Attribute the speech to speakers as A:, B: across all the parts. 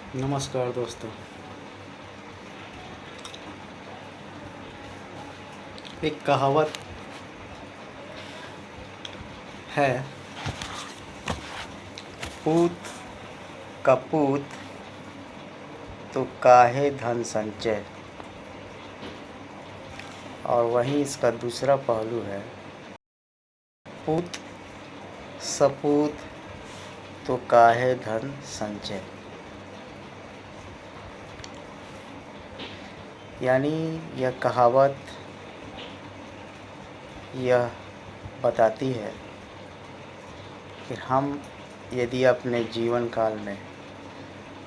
A: नमस्कार दोस्तों। एक कहावत है, पूत कपूत तो काहे धन संचय। और वहीं इसका दूसरा पहलू है, पूत सपूत तो काहे धन संचय। यानी यह कहावत यह बताती है कि हम यदि अपने जीवन काल में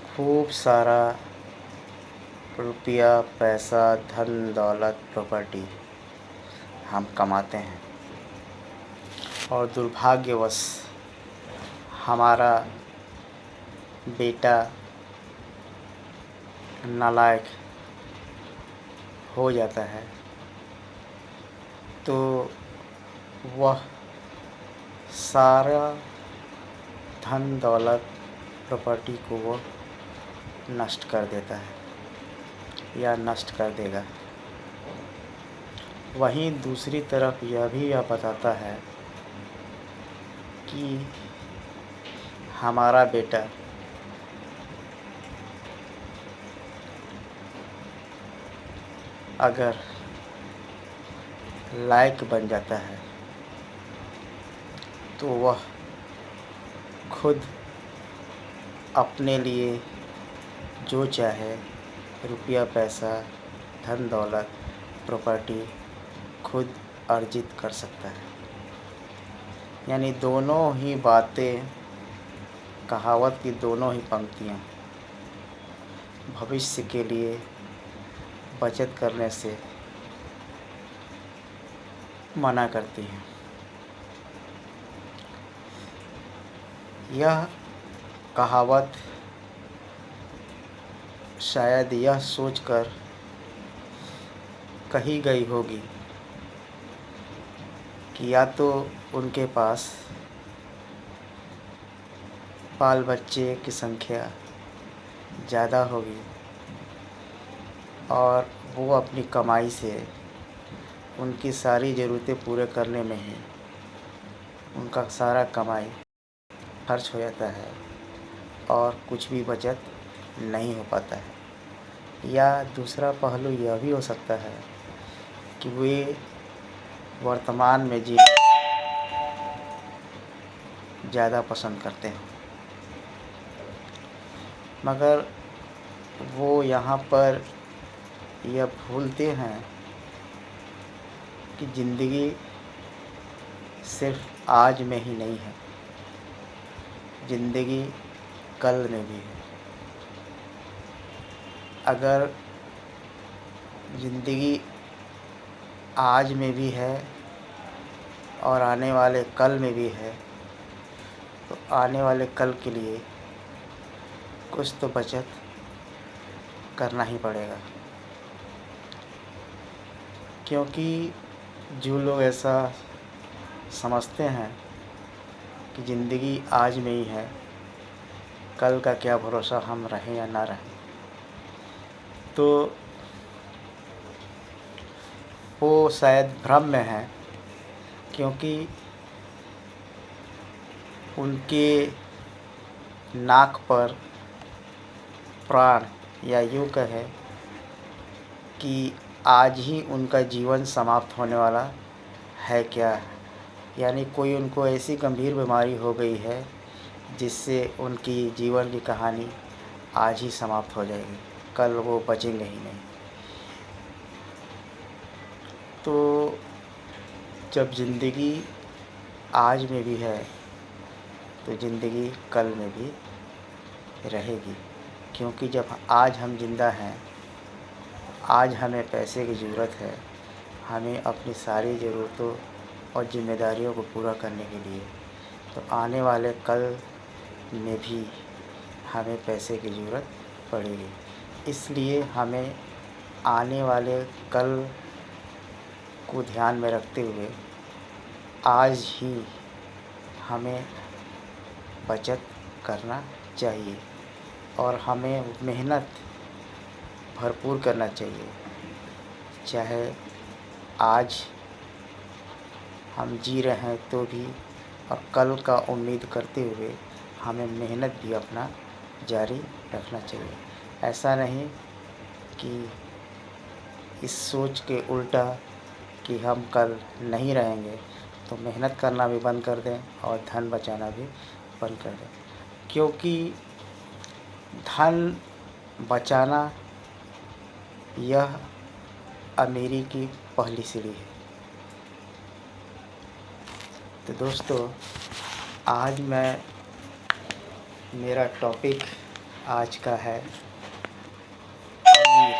A: खूब सारा रुपया, पैसा, धन दौलत, प्रॉपर्टी हम कमाते हैं और दुर्भाग्यवश हमारा बेटा नालायक हो जाता है, तो वह सारा धन दौलत, प्रॉपर्टी को वो नष्ट कर देता है या नष्ट कर देगा। वहीं दूसरी तरफ यह बताता है कि हमारा बेटा अगर लायक बन जाता है तो वह खुद अपने लिए जो चाहे रुपया, पैसा, धन दौलत, प्रॉपर्टी खुद अर्जित कर सकता है। यानी दोनों ही बातें, कहावत की दोनों ही पंक्तियाँ भविष्य के लिए बचत करने से मना करती हैं। यह कहावत शायद यह सोचकर कही गई होगी कि या तो उनके पास बाल बच्चे की संख्या ज़्यादा होगी और वो अपनी कमाई से उनकी सारी ज़रूरतें पूरे करने में ही उनका सारा कमाई खर्च हो जाता है और कुछ भी बचत नहीं हो पाता है। या दूसरा पहलू यह भी हो सकता है कि वे वर्तमान में जीना ज़्यादा पसंद करते हैं, मगर वो यहाँ पर यह भूलते हैं कि ज़िंदगी सिर्फ आज में ही नहीं है, ज़िंदगी कल में भी है। अगर ज़िंदगी आज में भी है और आने वाले कल में भी है, तो आने वाले कल के लिए कुछ तो बचत करना ही पड़ेगा। क्योंकि जो लोग ऐसा समझते हैं कि ज़िंदगी आज में ही है, कल का क्या भरोसा हम रहें या ना रहें, तो वो शायद भ्रम में है। क्योंकि उनके नाक पर प्राण, या यूँ कहें कि आज ही उनका जीवन समाप्त होने वाला है क्या। यानी कोई उनको ऐसी गंभीर बीमारी हो गई है जिससे उनकी जीवन की कहानी आज ही समाप्त हो जाएगी, कल वो बचेंगे ही नहीं। तो जब ज़िंदगी आज में भी है तो ज़िंदगी कल में भी रहेगी। क्योंकि जब आज हम ज़िंदा हैं, आज हमें पैसे की ज़रूरत है, हमें अपनी सारी ज़रूरतों और ज़िम्मेदारियों को पूरा करने के लिए, तो आने वाले कल में भी हमें पैसे की ज़रूरत पड़ेगी। इसलिए हमें आने वाले कल को ध्यान में रखते हुए आज ही हमें बचत करना चाहिए और हमें मेहनत भरपूर करना चाहिए। चाहे आज हम जी रहे हैं तो भी, और कल का उम्मीद करते हुए हमें मेहनत भी अपना जारी रखना चाहिए। ऐसा नहीं कि इस सोच के उल्टा कि हम कल नहीं रहेंगे तो मेहनत करना भी बंद कर दें और धन बचाना भी बंद कर दें, क्योंकि धन बचाना यह अमीरी की पहली सीढ़ी है। तो दोस्तों, आज मेरा टॉपिक आज का है अमीर।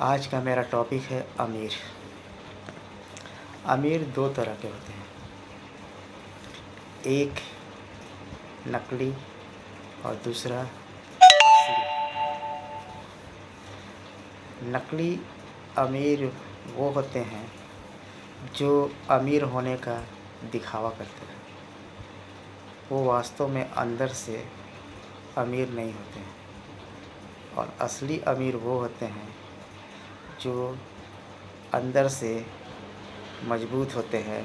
A: आज का मेरा टॉपिक है अमीर। अमीर दो तरह के होते हैं, एक नकली और दूसरा असली। नकली अमीर वो होते हैं जो अमीर होने का दिखावा करते हैं, वो वास्तव में अंदर से अमीर नहीं होते हैं। और असली अमीर वो होते हैं जो अंदर से मजबूत होते हैं,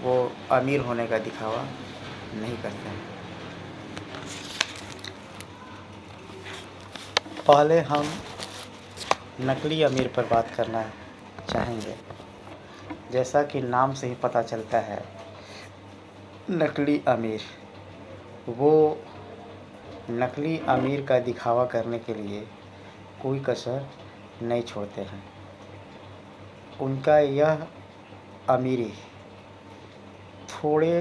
A: वो अमीर होने का दिखावा नहीं करते हैं। पहले हम नकली अमीर पर बात करना चाहेंगे। जैसा कि नाम से ही पता चलता है, नकली अमीर वो नकली अमीर का दिखावा करने के लिए कोई कसर नहीं छोड़ते हैं। उनका यह अमीरी थोड़े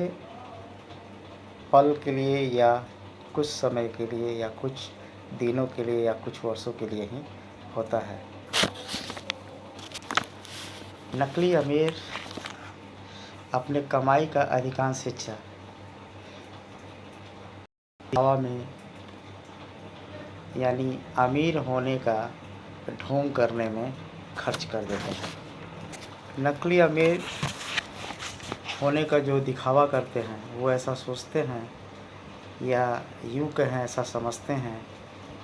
A: पल के लिए या कुछ समय के लिए या कुछ दिनों के लिए या कुछ वर्षों के लिए ही होता है। नकली अमीर अपने कमाई का अधिकांश हिस्सा हवा में, यानी अमीर होने का ढोंग करने में खर्च कर देते हैं। नकली अमीर होने का जो दिखावा करते हैं, वो ऐसा सोचते हैं या यूँ कहें ऐसा समझते हैं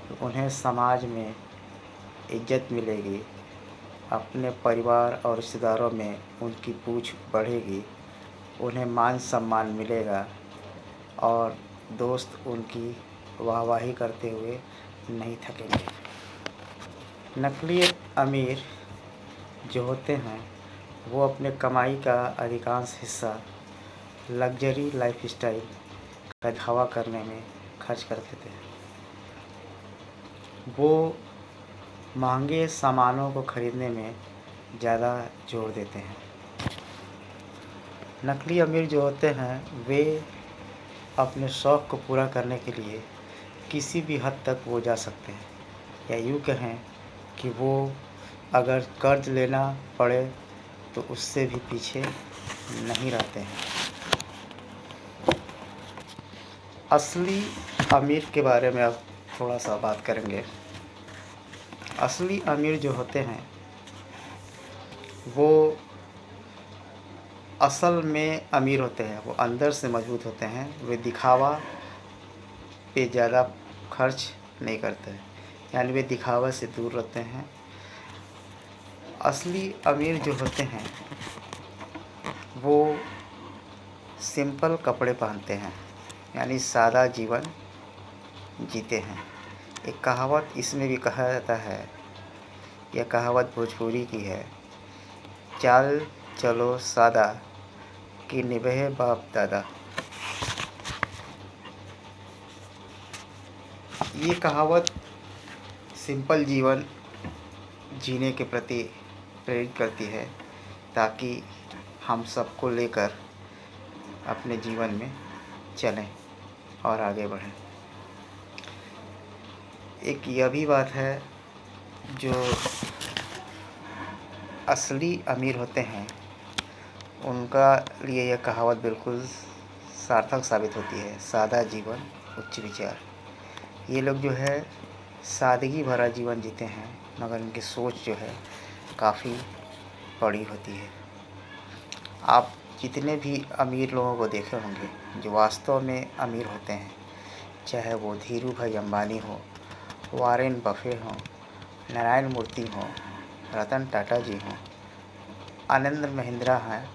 A: कि उन्हें समाज में इज्जत मिलेगी, अपने परिवार और रिश्तेदारों में उनकी पूछ बढ़ेगी, उन्हें मान सम्मान मिलेगा और दोस्त उनकी वाहवाही करते हुए नहीं थकेंगे। नकली अमीर जो होते हैं वो अपने कमाई का अधिकांश हिस्सा लग्जरी लाइफस्टाइल का दिखावा करने में खर्च कर देते हैं। वो महंगे सामानों को खरीदने में ज़्यादा जोर देते हैं। नकली अमीर जो होते हैं वे अपने शौक़ को पूरा करने के लिए किसी भी हद तक वो जा सकते हैं, या यूँ कहें कि वो अगर कर्ज लेना पड़े तो उससे भी पीछे नहीं रहते हैं। असली अमीर के बारे में अब थोड़ा सा बात करेंगे। असली अमीर जो होते हैं वो असल में अमीर होते हैं, वो अंदर से मजबूत होते हैं। वे दिखावा पे ज़्यादा खर्च नहीं करते हैं, यानी वे दिखावा से दूर रहते हैं। असली अमीर जो होते हैं वो सिंपल कपड़े पहनते हैं, यानी सादा जीवन जीते हैं। एक कहावत इसमें भी कहा जाता है, यह कहावत भोजपुरी की है, चाल चलो सादा कि निभे बाप दादा। ये कहावत सिंपल जीवन जीने के प्रति प्रेरित करती है, ताकि हम सबको लेकर अपने जीवन में चलें और आगे बढ़ें। एक यह भी बात है, जो असली अमीर होते हैं उनका लिए यह कहावत बिल्कुल सार्थक साबित होती है, सादा जीवन उच्च विचार। ये लोग जो है सादगी भरा जीवन जीते हैं, मगर इनकी सोच जो है काफ़ी बड़ी होती है। आप जितने भी अमीर लोगों को देखे होंगे जो वास्तव में अमीर होते हैं, चाहे वो धीरू भाई अंबानी हो, वारेन बफे हों, नारायण मूर्ति हों, रतन टाटा जी हों, आनंद महिंद्रा हैं,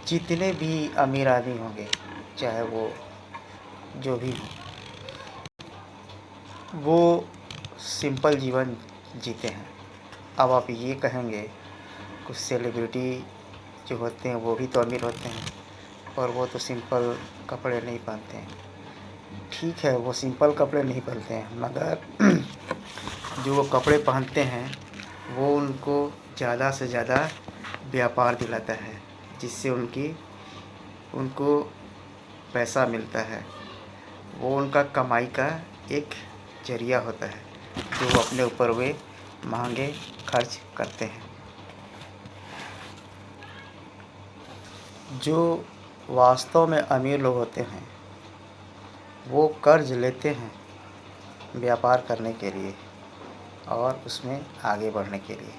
A: जितने भी अमीर आदमी होंगे, चाहे वो जो भी हो, वो सिंपल जीवन जीते हैं। अब आप ये कहेंगे कुछ सेलिब्रिटी जो होते हैं वो भी तो अमीर होते हैं और वो तो सिंपल कपड़े नहीं पहनते हैं। ठीक है, वो सिंपल कपड़े नहीं पहनते हैं, मगर जो वो कपड़े पहनते हैं वो उनको ज़्यादा से ज़्यादा व्यापार दिलाता है, जिससे उनको पैसा मिलता है। वो उनका कमाई का एक ज़रिया होता है जो वो अपने ऊपर वे महंगे खर्च करते हैं। जो वास्तव में अमीर लोग होते हैं वो कर्ज लेते हैं व्यापार करने के लिए और उसमें आगे बढ़ने के लिए।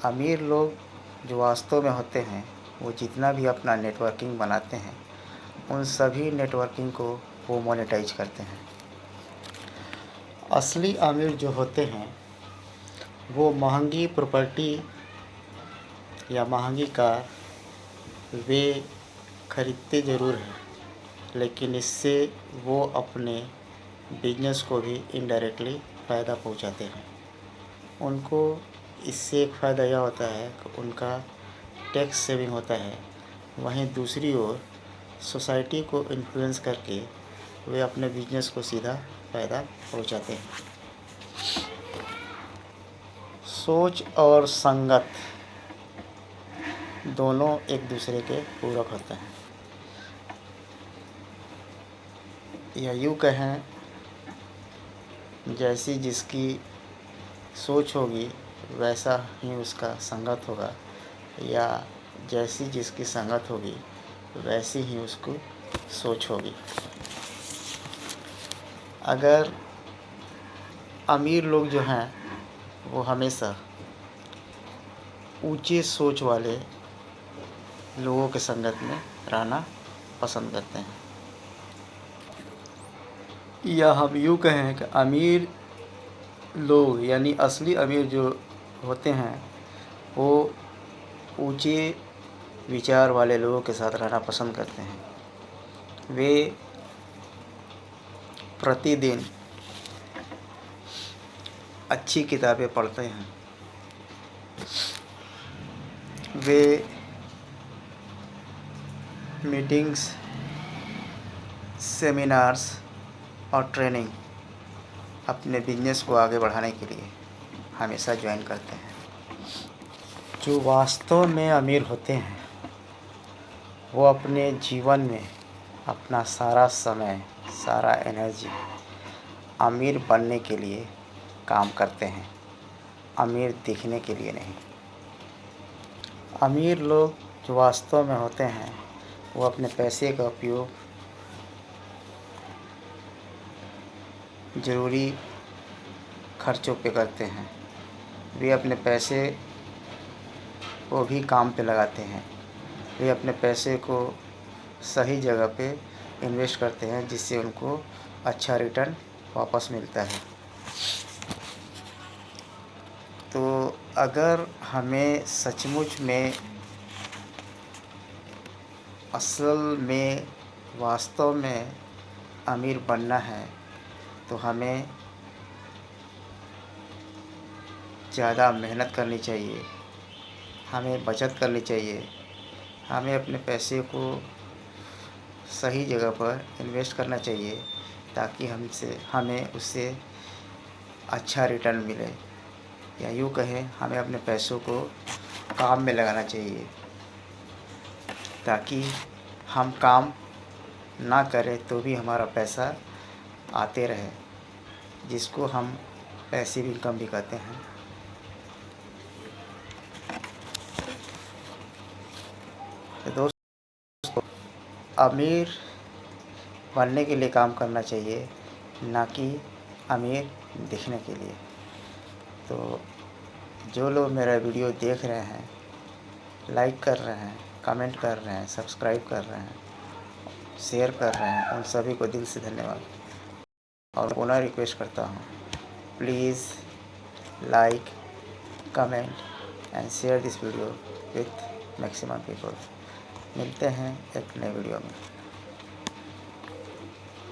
A: अमीर लोग जो वास्तव में होते हैं वो जितना भी अपना नेटवर्किंग बनाते हैं उन सभी नेटवर्किंग को वो मोनेटाइज करते हैं। असली अमीर जो होते हैं वो महंगी प्रॉपर्टी या महंगी कार वे खरीदते ज़रूर हैं, लेकिन इससे वो अपने बिजनेस को भी इनडायरेक्टली फ़ायदा पहुंचाते हैं। उनको इससे एक फ़ायदा यह होता है कि उनका टैक्स सेविंग होता है। वहीं दूसरी ओर सोसाइटी को इन्फ्लुएंस करके वे अपने बिजनेस को सीधा फ़ायदा पहुंचाते हैं। सोच और संगत दोनों एक दूसरे के पूरक होते हैं, या यूँ कहें जैसी जिसकी सोच होगी वैसा ही उसका संगत होगा, या जैसी जिसकी संगत होगी वैसी ही उसको सोच होगी। अगर अमीर लोग जो हैं वो हमेशा ऊंचे सोच वाले लोगों के संगत में रहना पसंद करते हैं, या हम यूँ कहें कि अमीर लोग यानी असली अमीर जो होते हैं वो ऊंचे विचार वाले लोगों के साथ रहना पसंद करते हैं। वे प्रतिदिन अच्छी किताबें पढ़ते हैं। वे मीटिंग्स, सेमिनार्स और ट्रेनिंग अपने बिजनेस को आगे बढ़ाने के लिए हमेशा ज्वाइन करते हैं। जो वास्तव में अमीर होते हैं वो अपने जीवन में अपना सारा समय, सारा एनर्जी अमीर बनने के लिए काम करते हैं, अमीर दिखने के लिए नहीं। अमीर लोग जो वास्तव में होते हैं वो अपने पैसे का उपयोग ज़रूरी खर्चों पे करते हैं। वे अपने पैसे को भी काम पे लगाते हैं। वे अपने पैसे को सही जगह पे इन्वेस्ट करते हैं, जिससे उनको अच्छा रिटर्न वापस मिलता है। तो अगर हमें सचमुच में असल में वास्तव में अमीर बनना है तो हमें ज़्यादा मेहनत करनी चाहिए, हमें बचत करनी चाहिए, हमें अपने पैसे को सही जगह पर इन्वेस्ट करना चाहिए ताकि हमें उससे अच्छा रिटर्न मिले, या यूँ कहें हमें अपने पैसों को काम में लगाना चाहिए ताकि हम काम ना करें तो भी हमारा पैसा आते रहे, जिसको हम पैसिव इनकम भी कहते हैं। तो दोस्तों, अमीर बनने के लिए काम करना चाहिए, ना कि अमीर दिखने के लिए। तो जो लोग मेरा वीडियो देख रहे हैं, लाइक कर रहे हैं, कमेंट कर रहे हैं, सब्सक्राइब कर रहे हैं, शेयर कर रहे हैं, उन सभी को दिल से धन्यवाद। और पुनः रिक्वेस्ट करता हूँ, please like, comment and share this video with maximum people. मिलते हैं एक नए वीडियो में।